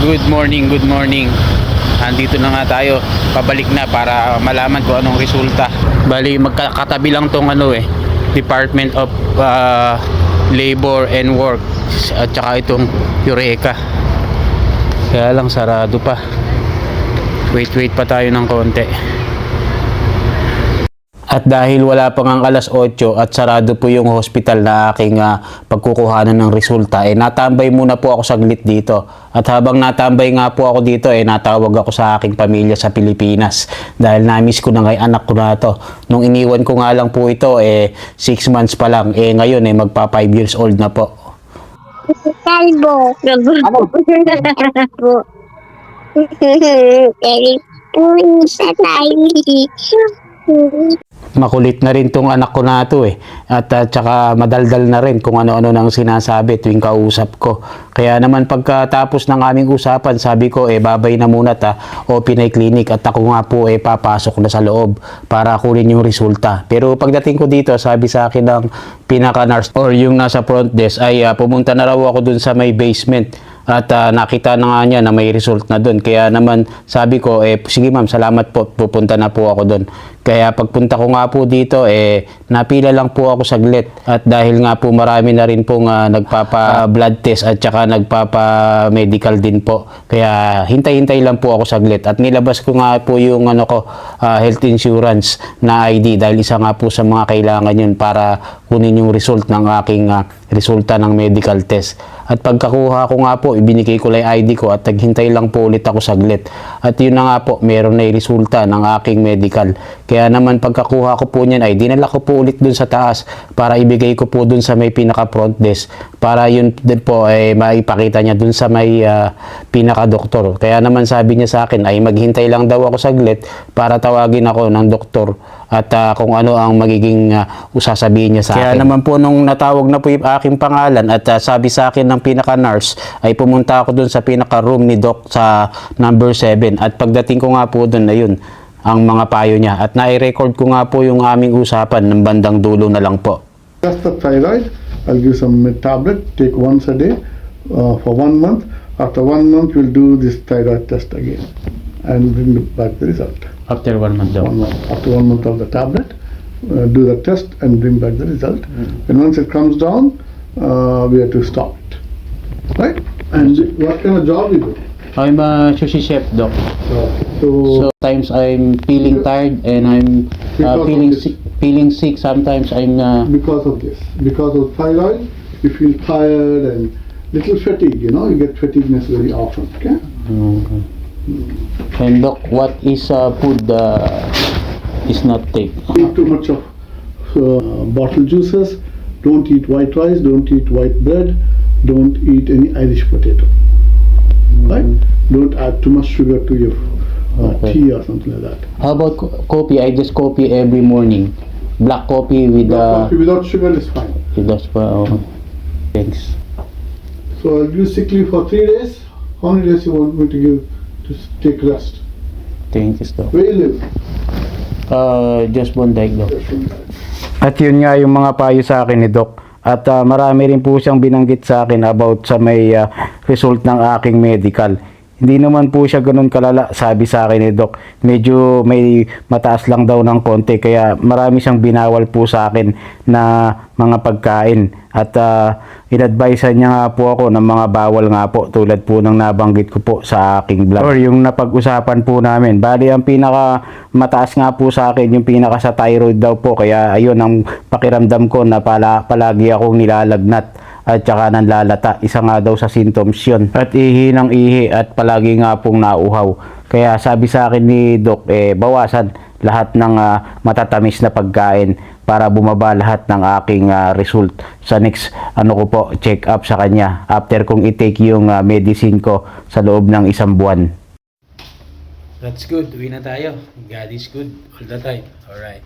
Good morning, good morning. Andito na nga tayo. Pabalik na para malaman kung anong resulta. Bali, magkakatabi lang tong Department of Labor and Work at saka itong Eureka. Kaya lang sarado pa. Wait pa tayo ng konti. At dahil wala pang ang alas 8 at sarado po yung hospital na aking pagkukuhanan ng resulta, natambay muna po ako saglit dito. At habang natambay nga po ako dito, natawag ako sa aking pamilya sa Pilipinas. Dahil na-miss ko na ngayon anak ko na to. Nung iniwan ko nga lang po ito, 6 months pa lang. Ngayon, magpa 5 years old na po. Kalbo. Ano? Sa tayo. Makulit na rin tong anak ko na to at saka madaldal na rin kung ano-ano nang sinasabi tuwing kausap ko. Kaya naman pagkatapos ng aming usapan, sabi ko babay na muna open ay clinic at ako nga po papasok na sa loob para kunin yung resulta. Pero pagdating ko dito, sabi sa akin ng pinaka-nurse or yung nasa front desk ay pumunta na raw ako dun sa may basement. At nakita na nga niya na may result na doon. Kaya naman sabi ko, sige ma'am, salamat po, pupunta na po ako doon. Kaya pagpunta ko nga po dito, napila lang po ako saglit. At dahil nga po marami na rin pong nagpapa-blood test at saka nagpapa-medical din po. Kaya hintay-hintay lang po ako saglit. At nilabas ko nga po yung health insurance na ID dahil isa nga po sa mga kailangan yun para kunin yung result ng aking resulta ng medical test. At pagkakuha ko nga po, ibinigay ko lang ID ko at naghintay lang po ulit ako saglit. At yun na nga po, meron na yung resulta ng aking medical. Kaya naman pagkakuha ko po niyan ay dinala ko po ulit dun sa taas para ibigay ko po dun sa may pinaka front desk para yun din po ay maipakita niya dun sa may pinaka doktor. Kaya naman sabi niya sa akin ay maghintay lang daw ako saglit para tawagin ako ng doktor at kung ano ang magiging sasabihin niya sa akin. Kaya naman po nung natawag na po yung aking pangalan at sabi sa akin ng pinaka-nurse ay pumunta ako dun sa pinaka-room ni Doc sa number 7 at pagdating ko nga po dun na yun ang mga payo niya at nai-record ko nga po yung aming usapan ng bandang dulo na lang po. Just the thyroid, I'll give some tablet, take once a day for 1 month. After 1 month, we'll do this thyroid test again and bring back the result. After 1 month daw? 1 month. After 1 month of the tablet, do the test and bring back the result. And once it comes down, we have to stop it. Right? And what kind of job you do? I'm a sushi chef, Doc. So sometimes I'm feeling tired and I'm feeling sick. Sometimes I'm because of this, because of thyroid, you feel tired and little fatigue. You get fatigueness very often. Okay. Okay. And Doc, what is food is not take? Eat too much of bottled juices. Don't eat white rice. Don't eat white bread. Don't eat any Irish potato. Right? Don't add too much sugar to your tea or something like that. How about coffee? I just coffee every morning. Black coffee with Coffee without sugar is fine. Thanks. So I'll give sick leave for 3 days. How many days you want me to give to take rest? Thanks, Doc. Where you live? Just one day, Doc. At yun nga yung mga payo sa akin ni Doc. At marami rin po siyang binanggit sa akin about sa may result ng aking medical. Hindi naman po siya ganun kalala, sabi sa akin ni Doc. Medyo may mataas lang daw ng konti kaya marami siyang binawal po sa akin na mga pagkain. At in-advise niya nga po ako ng mga bawal nga po tulad po ng nabanggit ko po sa aking vlog. Or yung napag-usapan po namin. Bali ang pinaka mataas nga po sa akin yung pinaka sa thyroid daw po. Kaya ayun ang pakiramdam ko na palagi akong nilalagnat at saka nanlalata. Isa nga daw sa symptoms yun. At ihi ng ihi at palagi nga pong nauhaw. Kaya sabi sa akin ni Doc, bawasan lahat ng matatamis na pagkain para bumaba lahat ng aking result sa next ko po, check up sa kanya after kong i-take yung medicine ko sa loob ng 1 buwan. That's good. Uwi na tayo. God is good all the time. Alright.